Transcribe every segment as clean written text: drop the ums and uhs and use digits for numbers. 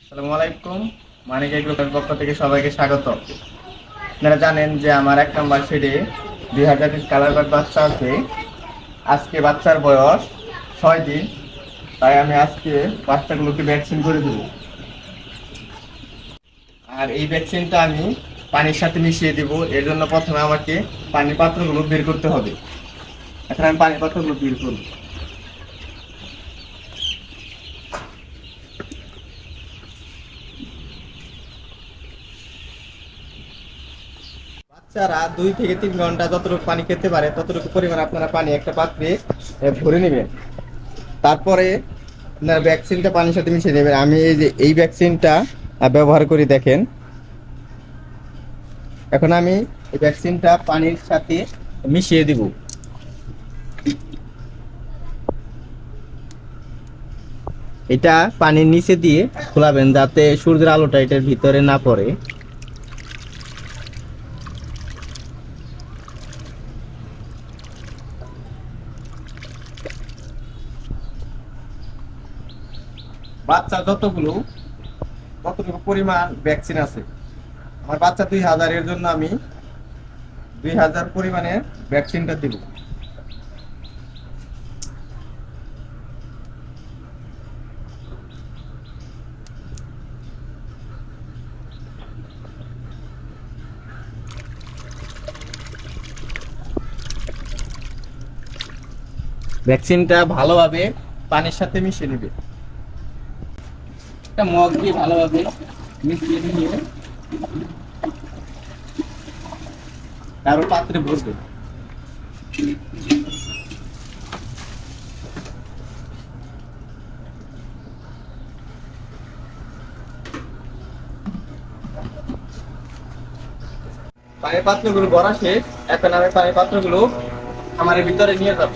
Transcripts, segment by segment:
আসসালামু আলাইকুম। মানিক গ্রুপের পক্ষ থেকে সবাইকে স্বাগত। আপনারা জানেন যে আমার 1 নম্বর শেডে 2000 পিস কালার বার্ড বাচ্চা আছে। আজকে বাচ্চার বয়স 6 দিন, তাই আমি আজকে বাচ্চাগুলোকে ভ্যাকসিন করে দেব। আর এই ভ্যাকসিনটা আমি পানির সাথে মিশিয়ে দেব। এর জন্য প্রথমে আমাকে পানির পাত্রগুলো বের করতে হবে। এখন আমি পানির পাত্রগুলো বের করব। বাচ্চারা 2 থেকে 3 ঘন্টা যতটুকু পানি খেতে পারে ততটুকু পরিমাণ আপনারা পানি একটা পাত্রে ভরে নেবেন। তারপরে আপনার ভ্যাকসিনটা পানির সাথে মিশিয়ে নেবেন। আমি এই যে এই ভ্যাকসিনটা ব্যবহার করি, দেখেন। এখন আমি এই ভ্যাকসিনটা পানির সাথে মিশিয়ে দিব। এটা পানির নিচে দিয়ে খোলাবেন যাতে সূর্যের আলোটা এটার ভিতরে না পড়ে। বাচ্চা কতটুকু পরিমাণ ভ্যাকসিন আছে, আমার বাচ্চা 2000, এর জন্য আমি 2000 পরিমাণের ভ্যাকসিনটা দিব। ভ্যাকসিনটা ভালোভাবে পানির সাথে মিশিয়ে নেবে। একটা মগ দিয়ে ভালোভাবে মিশিয়ে নিয়ে তারপর পাত্রে ভরবে। পানির পাত্রগুলো ভরা শেষ। এখন আমি পানির পাত্রগুলো আমার ভিতরে নিয়ে যাব।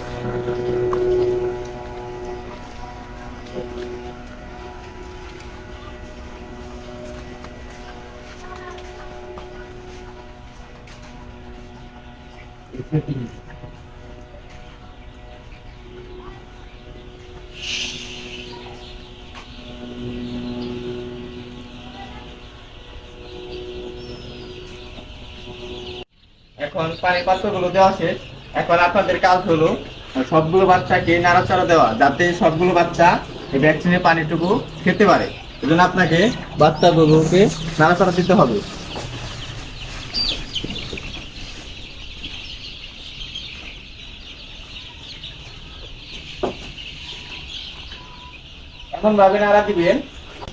এখন পানির পাত্রগুলো দেওয়া শেষ। এখন আপনাদের কাজ হলো সবগুলো বাচ্চাকে নাড়াচাড়া দেওয়া, যাতে সবগুলো বাচ্চা এই ভ্যাকসিনের পানিটুকু খেতে পারে। এই জন্য আপনাকে বাচ্চাগুলোকে নাড়াচাড়া দিতে হবে। এমন ভাবে নাড়া দিবেন,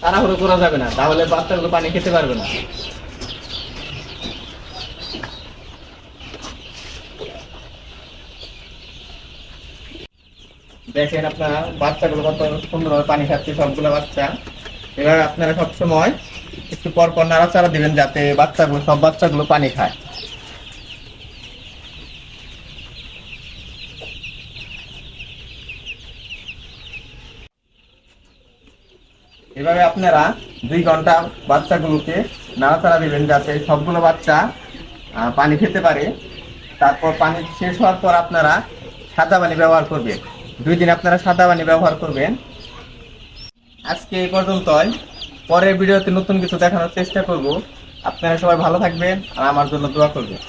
তাড়াহুড়ো করা যাবে না, তাহলে বাচ্চাগুলো পানি খেতে পারবে না। দেখেন আপনারা বাচ্চাগুলো কত সুন্দরভাবে পানি খাচ্ছে, সবগুলো বাচ্চা। এবার আপনারা সবসময় একটু পর পর নাড়াচাড়া দিবেন যাতে সব বাচ্চাগুলো পানি খায়। এভাবে আপনারা 2 ঘন্টা বাচ্চাগুলোকে নাড়াচাড়া দিবেন যাতে সবগুলো বাচ্চা পানি খেতে পারে। তারপর পানি শেষ হওয়ার পর আপনারা সাদা পানি ব্যবহার করবেন। 2 দিন আপনারা সাদা পানি ব্যবহার করবেন। আজকে এই পর্যন্তই। পরের ভিডিওতে নতুন কিছু দেখানোর চেষ্টা করব। আপনারা সবাই ভালো থাকবেন আর আমার জন্য দোয়া করবেন।